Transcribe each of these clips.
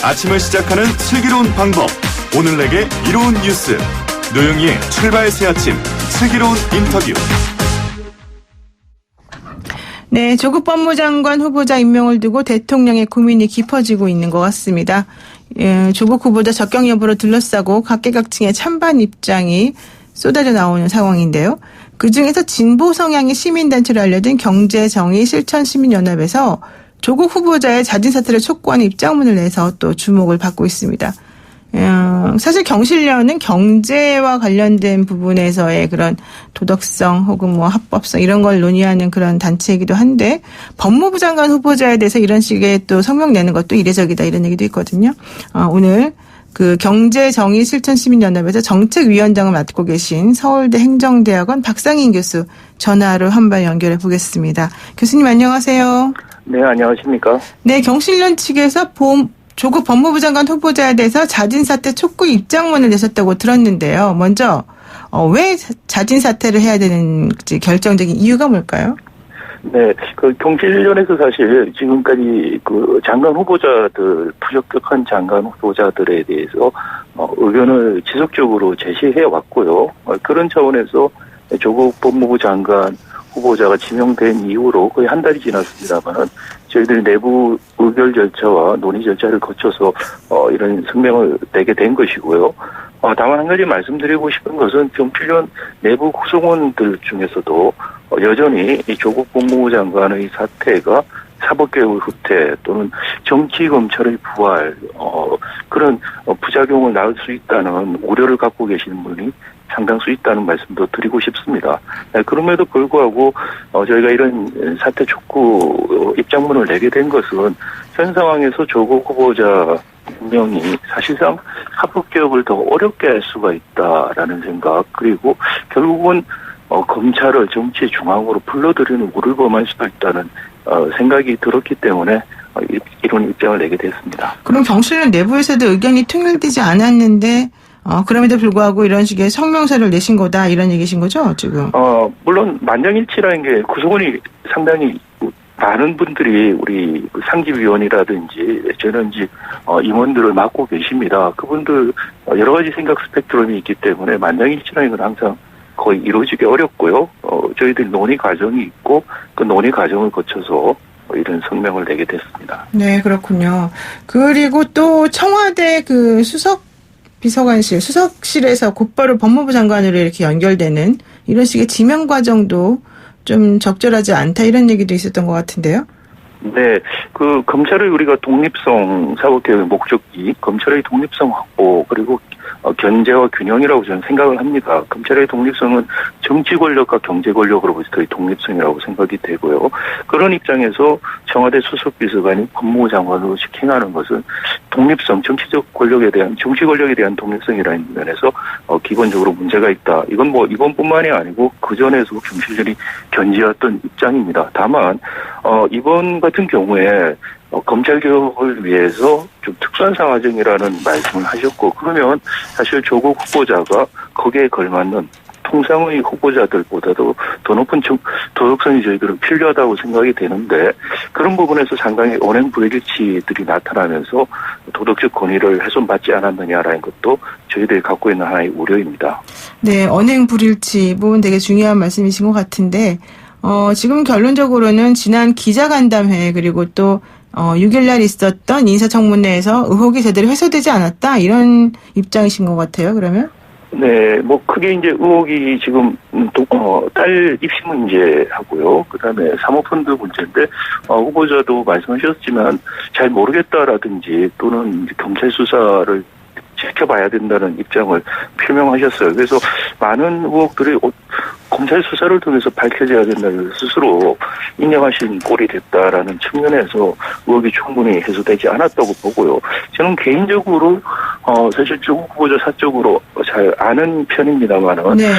아침을 시작하는 슬기로운 방법. 오늘 내게 이로운 뉴스. 노영희의 출발 새 아침 슬기로운 인터뷰. 네, 조국 법무장관 후보자 임명을 두고 대통령의 고민이 깊어지고 있는 것 같습니다. 조국 후보자 적격 여부를 둘러싸고 각계각층의 찬반 입장이 쏟아져 나오는 상황인데요. 그중에서 진보 성향의 시민단체로 알려진 경제정의실천시민연합에서 조국 후보자의 자진 사퇴를 촉구하는 입장문을 내서 또 주목을 받고 있습니다. 사실 경실련은 경제와 관련된 부분에서의 그런 도덕성 혹은 뭐 합법성 이런 걸 논의하는 그런 단체이기도 한데 법무부 장관 후보자에 대해서 이런 식의 또 성명 내는 것도 이례적이다 이런 얘기도 있거든요. 오늘 그 경제정의실천시민연합에서 정책위원장을 맡고 계신 서울대 행정대학원 박상인 교수 전화로 한번 연결해 보겠습니다. 교수님 안녕하세요. 네, 안녕하십니까? 네, 경실련 측에서 조국 법무부 장관 후보자에 대해서 자진 사퇴 촉구 입장문을 내셨다고 들었는데요. 먼저 왜 자진 사퇴를 해야 되는지 결정적인 이유가 뭘까요? 네, 그 경실련에서 사실 지금까지 그 장관 후보자들 부적격한 장관 후보자들에 대해서 의견을 지속적으로 제시해 왔고요. 그런 차원에서 조국 법무부 장관 후보자가 지명된 이후로 거의 한 달이 지났습니다만은 저희들이 내부 의결 절차와 논의 절차를 거쳐서 이런 성명을 내게 된 것이고요. 다만 한 가지 말씀드리고 싶은 것은 경실련 내부 구성원들 중에서도 여전히 이 조국 법무부 장관의 사태가 사법개혁의 후퇴 또는 정치검찰의 부활 그런 부작용을 낳을 수 있다는 우려를 갖고 계시는 분이 상당수 있다는 말씀도 드리고 싶습니다. 그럼에도 불구하고 저희가 이런 사퇴 촉구 입장문을 내게 된 것은 현 상황에서 조국 후보자 임명이 사실상 사법개혁을 더 어렵게 할 수가 있다라는 생각, 그리고 결국은 검찰을 정치 중앙으로 불러들이는 우를 범할 수도 있다는 생각이 들었기 때문에 이런 입장을 내게 됐습니다. 그럼 경실련 내부에서도 의견이 통일되지 않았는데 그럼에도 불구하고 이런 식의 성명서를 내신 거다 이런 얘기신 거죠 지금? 물론 만장일치라는 게 구성원이 상당히 많은 분들이 우리 상집위원이라든지 저는지 임원들을 맡고 계십니다. 그분들 여러 가지 생각 스펙트럼이 있기 때문에 만장일치라는 건 항상 거의 이루어지기 어렵고요. 저희들 논의 과정이 있고 그 논의 과정을 거쳐서 이런 성명을 내게 됐습니다. 네, 그렇군요. 그리고 또 청와대 그 수석실에서 곧바로 법무부 장관으로 이렇게 연결되는 이런 식의 지명 과정도 좀 적절하지 않다 이런 얘기도 있었던 것 같은데요. 네, 그 검찰의 우리가 독립성 사법개혁의 목적이 검찰의 독립성 확보 그리고 견제와 균형이라고 저는 생각을 합니다. 검찰의 독립성은 정치 권력과 경제 권력으로부터의 독립성이라고 생각이 되고요. 그런 입장에서 청와대 수석비서관이 법무부 장관으로 직행하는 것은 독립성, 정치적 권력에 대한 정치 권력에 대한 독립성이라는 면에서 기본적으로 문제가 있다. 이건 뭐 이번뿐만이 아니고 그 전에도 경실련이 견지했던 입장입니다. 다만 이번 같은 경우에 검찰개혁을 위해서 좀 특수한 상황이라는 말씀을 하셨고, 그러면 사실 조국 후보자가 거기에 걸맞는 통상의 후보자들보다도 더 높은 도덕성이 저희들은 필요하다고 생각이 되는데, 그런 부분에서 상당히 언행 불일치들이 나타나면서 도덕적 권위를 훼손받지 않았느냐라는 것도 저희들이 갖고 있는 하나의 우려입니다. 네, 언행 불일치 부분 되게 중요한 말씀이신 것 같은데, 지금 결론적으로는 지난 기자간담회 그리고 또 6일날 있었던 인사청문회에서 의혹이 제대로 해소되지 않았다 이런 입장이신 것 같아요. 그러면? 네, 뭐 크게 이제 의혹이 지금 딸 입시 문제하고요. 그다음에 사모펀드 문제인데 후보자도 말씀하셨지만 잘 모르겠다라든지 또는 이제 경찰 수사를 지켜봐야 된다는 입장을 표명하셨어요. 그래서 많은 의혹들이 검찰 수사를 통해서 밝혀져야 된다는 스스로 인정하신 꼴이 됐다라는 측면에서 의혹이 충분히 해소되지 않았다고 보고요. 저는 개인적으로 사실 조국 후보자 사적으로 잘 아는 편입니다만은 네.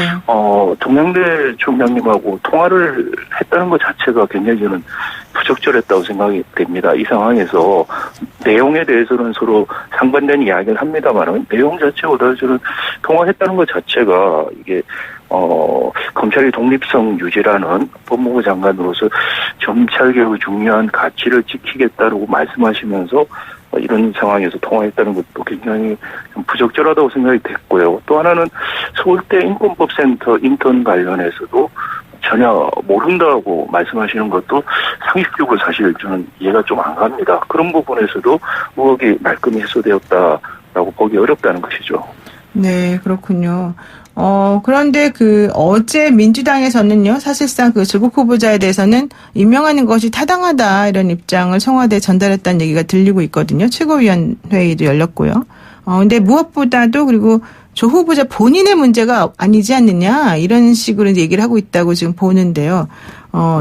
동양대 총장님하고 통화를 했다는 것 자체가 굉장히 저는 부적절했다고 생각이 됩니다. 이 상황에서 내용에 대해서는 서로 상반된 이야기를 합니다만은 내용 자체보다 저는 통화했다는 것 자체가 이게 검찰의 독립성 유지라는 법무부 장관으로서 검찰개혁의 중요한 가치를 지키겠다고 말씀하시면서 이런 상황에서 통화했다는 것도 굉장히 좀 부적절하다고 생각이 됐고요. 또 하나는 서울대 인권법센터 인턴 관련해서도 전혀 모른다고 말씀하시는 것도 상식적으로 사실 저는 이해가 좀 안 갑니다. 그런 부분에서도 의혹이 말끔히 해소되었다라고 보기 어렵다는 것이죠. 네, 그렇군요. 그런데 어제 민주당에서는요, 사실상 조국 후보자에 대해서는 임명하는 것이 타당하다, 이런 입장을 청와대에 전달했다는 얘기가 들리고 있거든요. 최고위원회의도 열렸고요. 근데 무엇보다도 그리고 조 후보자 본인의 문제가 아니지 않느냐, 이런 식으로 이제 얘기를 하고 있다고 지금 보는데요.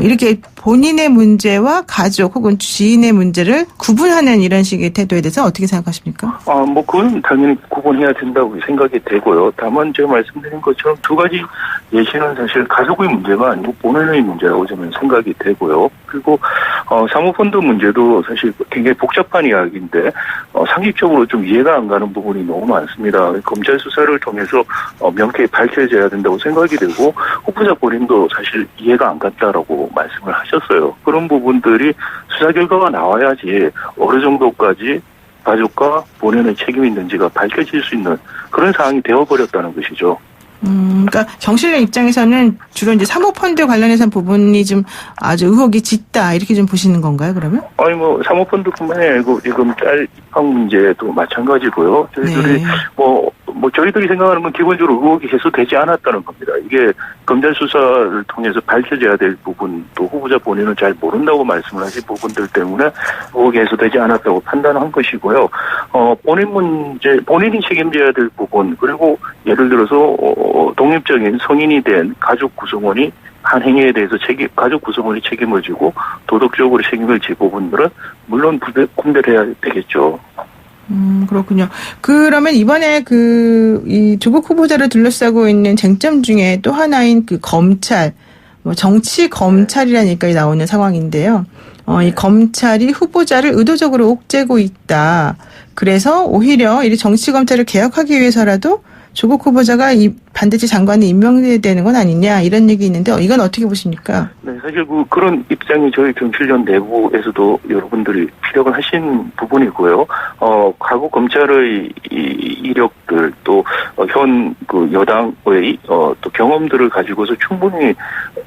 이렇게 본인의 문제와 가족 혹은 지인의 문제를 구분하는 이런 식의 태도에 대해서 어떻게 생각하십니까? 그건 당연히 구분해야 된다고 생각이 되고요. 다만 제가 말씀드린 것처럼 두 가지 예시는 사실 가족의 문제가 아니고 본인의 문제라고 저는 생각이 되고요. 그리고 사모펀드 문제도 사실 굉장히 복잡한 이야기인데 상식적으로 좀 이해가 안 가는 부분이 너무 많습니다. 검찰 수사를 통해서 명쾌히 밝혀져야 된다고 생각이 되고 후보자 본인도 사실 이해가 안 갔다라고 말씀을 하셨어요. 그런 부분들이 수사 결과가 나와야지 어느 정도까지 가족과 본인의 책임이 있는지가 밝혀질 수 있는 그런 상황이 되어버렸다는 것이죠. 그러니까 경실련 입장에서는 주로 이제 사모펀드 관련해서 부분이 좀 아주 의혹이 짙다, 이렇게 좀 보시는 건가요, 그러면? 사모펀드뿐만이 아니고 지금 짤 입학 문제도 마찬가지고요. 저희들이 네. 저희들이 생각하는 건 기본적으로 의혹이 해소되지 않았다는 겁니다. 이게 검찰 수사를 통해서 밝혀져야 될 부분, 또 후보자 본인은 잘 모른다고 말씀을 하신 부분들 때문에 의혹이 해소되지 않았다고 판단한 것이고요. 본인 문제, 본인이 책임져야 될 부분, 그리고 예를 들어서 독립적인 성인이 된 가족 구성원이 한 행위에 대해서 가족 구성원이 책임을 지고 도덕적으로 책임을 질 부분들은 물론 분별해야 되겠죠. 그렇군요. 그러면 이번에 이 조국 후보자를 둘러싸고 있는 쟁점 중에 또 하나인 검찰, 정치 검찰이라는 얘기까지 나오는 상황인데요. 이 검찰이 후보자를 의도적으로 옥죄고 있다. 그래서 오히려 이 정치 검찰을 개혁하기 위해서라도 조국 후보자가 반드시 장관에 임명돼야 되는 건 아니냐, 이런 얘기 있는데 이건 어떻게 보십니까? 네, 사실 그런 입장이 저희 경실련 내부에서도 여러분들이 피력을 하신 부분이고요. 과거 검찰의 이력들 또 현 여당의 또 경험들을 가지고서 충분히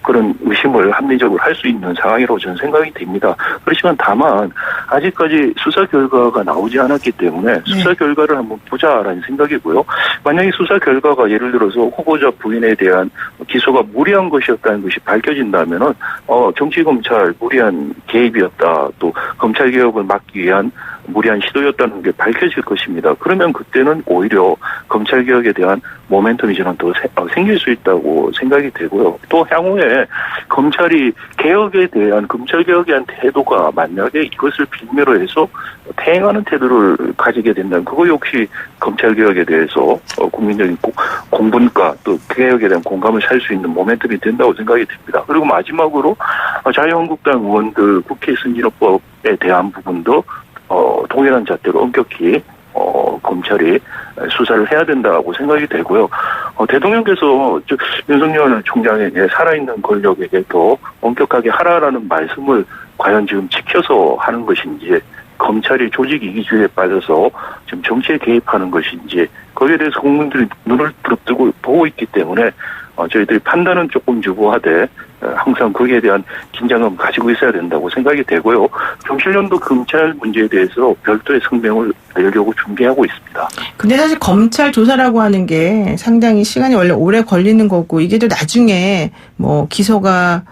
그런 의심을 합리적으로 할 수 있는 상황이라고 저는 생각이 됩니다. 그렇지만 다만 아직까지 수사 결과가 나오지 않았기 때문에 수사 결과를 한번 보자라는 생각이고요. 만약에 수사 결과가 예를 들어서 후보자 부인에 대한 기소가 무리한 것이었다는 것이 밝혀진다면은 정치검찰 무리한 개입이었다, 또 검찰개혁을 막기 위한 무리한 시도였다는 게 밝혀질 것입니다. 그러면 그때는 오히려 검찰개혁에 대한 모멘텀이 저는 더 생길 수 있다고 생각이 되고요. 또 향후에 검찰이 검찰개혁에 대한 태도가 만약에 이것을 빌미로 해서 퇴행하는 태도를 가지게 된다면 그거 역시 검찰개혁에 대해서 국민적인 공분과 또 개혁에 대한 공감을 살 수 있는 모멘텀이 된다고 생각이 됩니다. 그리고 마지막으로 자유한국당 의원들 국회 선진화법에 대한 부분도 동일한 잣대로 엄격히 검찰이 수사를 해야 된다고 생각이 되고요. 대통령께서 윤석열 총장에게 살아있는 권력에게도 엄격하게 하라라는 말씀을 과연 지금 지켜서 하는 것인지, 검찰이 조직 이기주의에 빠져서 지금 정치에 개입하는 것인지, 거기에 대해서 국민들이 눈을 부릅뜨고 보고 있기 때문에 저희들이 판단은 조금 유보하되 항상 거기에 대한 긴장감 가지고 있어야 된다고 생각이 되고요. 경실련도 검찰 문제에 대해서 별도의 성명을 내려고 준비하고 있습니다. 근데 사실 검찰 조사라고 하는 게 상당히 시간이 원래 오래 걸리는 거고, 이게 또 나중에 기소가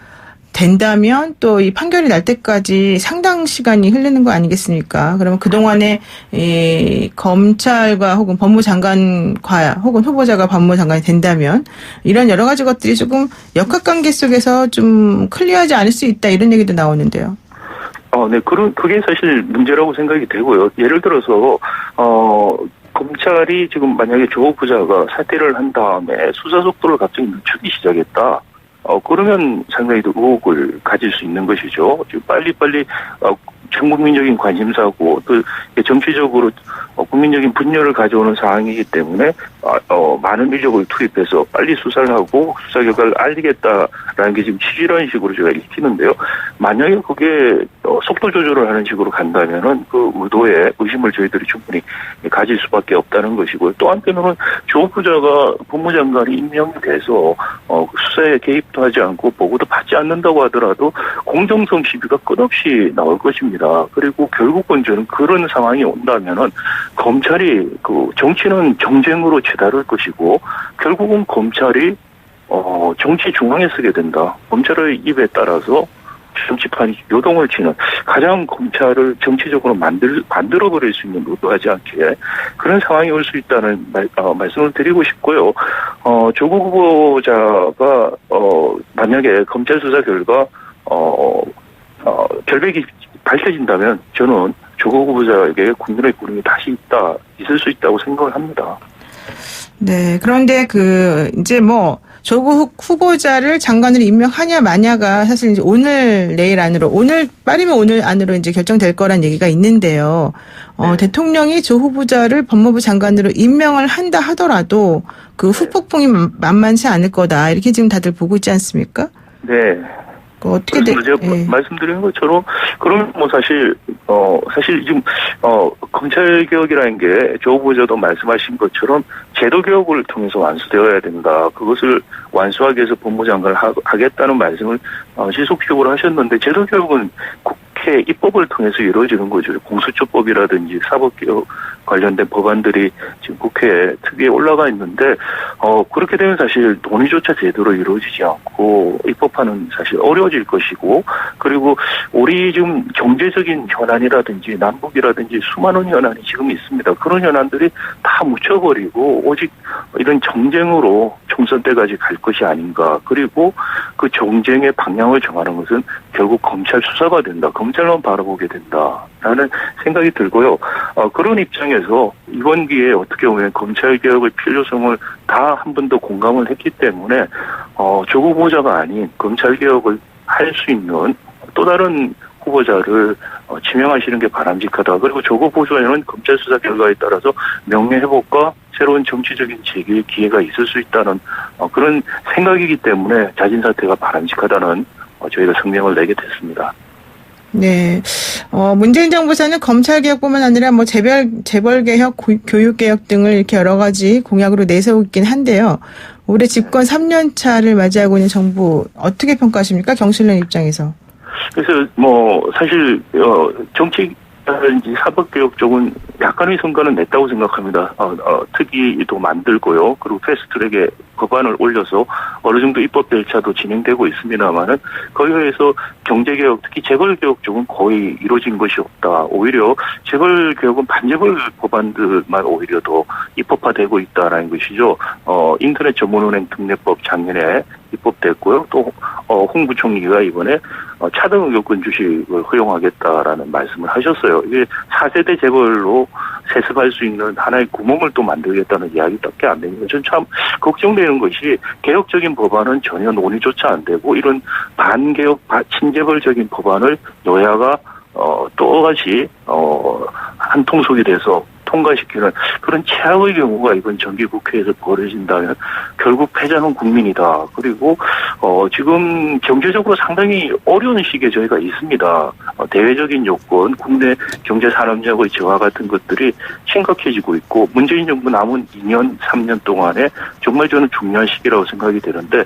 된다면 또 이 판결이 날 때까지 상당 시간이 흐르는 거 아니겠습니까? 그러면 그동안에 이 검찰과 혹은 법무장관과 혹은 후보자가 법무장관이 된다면 이런 여러 가지 것들이 조금 역학관계 속에서 좀 클리어하지 않을 수 있다, 이런 얘기도 나오는데요. 네, 그게 사실 문제라고 생각이 되고요. 예를 들어서 검찰이 지금 만약에 조 후보자가 사퇴를 한 다음에 수사 속도를 갑자기 늦추기 시작했다. 그러면 상당히 더 의혹을 가질 수 있는 것이죠. 빨리빨리 전 국민적인 관심사고 또 정치적으로 국민적인 분열을 가져오는 상황이기 때문에 많은 인력을 투입해서 빨리 수사를 하고 수사 결과를 알리겠다라는 게 지금 취지라는 식으로 제가 읽히는데요. 만약에 그게 속도 조절을 하는 식으로 간다면은 그 의도에 의심을 저희들이 충분히 가질 수밖에 없다는 것이고요. 또 한편으로는 조 후보자가 법무장관이 임명이 돼서 수사에 개입도 하지 않고 보고도 받지 않는다고 하더라도 공정성 시비가 끝없이 나올 것입니다. 그리고 결국은 저는 그런 상황이 온다면은 검찰이 정치는 정쟁으로 치달을 것이고 결국은 검찰이 정치 중앙에 서게 된다. 검찰의 입에 따라서 정치판이 요동을 치는 가장 검찰을 정치적으로 만들어버릴 수 있는 의도하지 않게 그런 상황이 올 수 있다는 말씀을 드리고 싶고요. 조국 후보자가 만약에 검찰 수사 결과 결백이 밝혀진다면 저는 조국 후보자에게 국민의 부름이 다시 있을 수 있다고 생각을 합니다. 네. 그런데 이제 조국 후보자를 장관으로 임명하냐 마냐가 사실 이제 오늘 내일 안으로 빠르면 오늘 안으로 이제 결정될 거란 얘기가 있는데요. 네. 대통령이 조 후보자를 법무부 장관으로 임명을 한다 하더라도 그 후폭풍이 만만치 않을 거다. 이렇게 지금 다들 보고 있지 않습니까? 네. 어떻게 제가 말씀드린 것처럼 그러면 사실 지금 검찰 개혁이라는 게 조 후보자도 말씀하신 것처럼 제도 개혁을 통해서 완수되어야 된다. 그것을 완수하기 위해서 법무장관을 하겠다는 말씀을 지속적으로 하셨는데 제도 개혁은 국회 입법을 통해서 이루어지는 거죠. 공수처법이라든지 사법개혁 관련된 법안들이 지금 국회 특위에 올라가 있는데 그렇게 되면 사실 논의조차 제대로 이루어지지 않고 입법하는 사실 어려워질 것이고 그리고 우리 지금 경제적인 현안이라든지 남북이라든지 수많은 현안이 지금 있습니다. 그런 현안들이 다 묻혀버리고 오직 이런 정쟁으로 총선 때까지 갈 것이 아닌가. 그리고 그 정쟁의 방향을 정하는 것은 결국 검찰 수사가 된다. 검찰만 바라보게 된다라는 생각이 들고요. 그런 입장에서 이번 기회에 어떻게 보면 검찰 개혁의 필요성을 다 한 번 더 공감을 했기 때문에 조국 후보자가 아닌 검찰 개혁을 할 수 있는 또 다른 후보자를 지명하시는 게 바람직하다. 그리고 조국 후보자는 검찰 수사 결과에 따라서 명예회복과 새로운 정치적인 재기의 기회가 있을 수 있다는 그런 생각이기 때문에 자진 사퇴가 바람직하다는 저희가 성명을 내게 됐습니다. 네. 문재인 정부에서는 검찰개혁뿐만 아니라 재벌개혁, 교육개혁 등을 이렇게 여러 가지 공약으로 내세우긴 한데요. 올해 집권 3년 차를 맞이하고 있는 정부 어떻게 평가하십니까? 경실련 입장에서. 그래서 사실 정치라든지 사법개혁 쪽은 약간의 성과는 냈다고 생각합니다. 특위도 만들고요. 그리고 패스트트랙에 법안을 올려서 어느 정도 입법 절차도 진행되고 있습니다만은 거기에 의해서 경제개혁, 특히 재벌개혁 쪽은 거의 이루어진 것이 없다. 오히려 재벌개혁은 반재벌 법안들만 오히려 더 입법화되고 있다라는 것이죠. 인터넷 전문은행 특례법 작년에 입법됐고요. 또 홍 부총리가 이번에 차등 의료권 주식을 허용하겠다라는 말씀을 하셨어요. 이게 4세대 재벌로 세습할 수 있는 하나의 구멍을 또 만들겠다는 이야기밖에 안 됩니다. 저는 참 걱정되는 것이 개혁적인 법안은 전혀 논의조차 안 되고 이런 반개혁, 친재벌적인 법안을 여야가 또다시 한통속이 돼서 통과시키는 그런 최악의 경우가 이번 정기국회에서 벌어진다면 결국 패자는 국민이다. 그리고 지금 경제적으로 상당히 어려운 시기에 저희가 있습니다. 대외적인 요건, 국내 경제산업력의 저하 같은 것들이 심각해지고 있고 문재인 정부 남은 2년, 3년 동안에 정말 저는 중요한 시기라고 생각이 되는데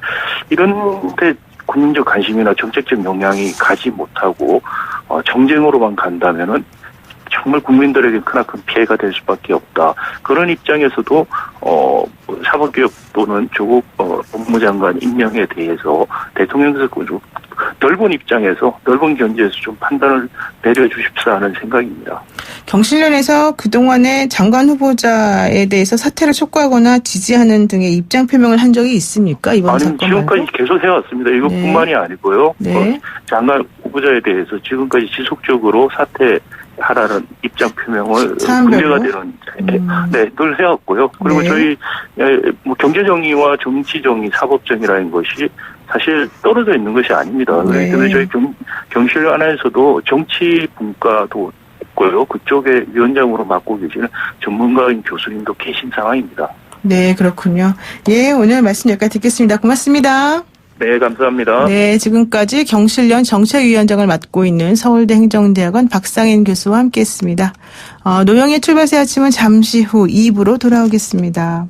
이런 데 국민적 관심이나 정책적 영향이 가지 못하고 정쟁으로만 간다면은 정말 국민들에게 크나큰 피해가 될 수밖에 없다. 그런 입장에서도 사법개혁 또는 조국 법무장관 임명에 대해서 대통령께서 넓은 입장에서 넓은 견지에서 좀 판단을 내려주십사 하는 생각입니다. 경실련에서 그동안에 장관 후보자에 대해서 사퇴를 촉구하거나 지지하는 등의 입장 표명을 한 적이 있습니까? 이번 사건 지금까지 말고? 계속 해왔습니다. 이것뿐만이 아니고요. 네. 장관 후보자에 대해서 지금까지 지속적으로 사퇴하라는 입장 표명을 문제가 되는 늘 해왔고요. 그리고 네. 저희 경제정의와 정치정의, 사법정의라는 것이 사실 떨어져 있는 것이 아닙니다. 네. 그래서 저희 경실련 안에서도 정치 분과도 있고요. 그쪽에 위원장으로 맡고 계시는 전문가인 교수님도 계신 상황입니다. 네, 그렇군요. 예, 오늘 말씀 여기까지 듣겠습니다. 고맙습니다. 네, 감사합니다. 네, 지금까지 경실련 정책위원장을 맡고 있는 서울대 행정대학원 박상인 교수와 함께했습니다. 노영의 출발새 아침은 잠시 후 2부로 돌아오겠습니다.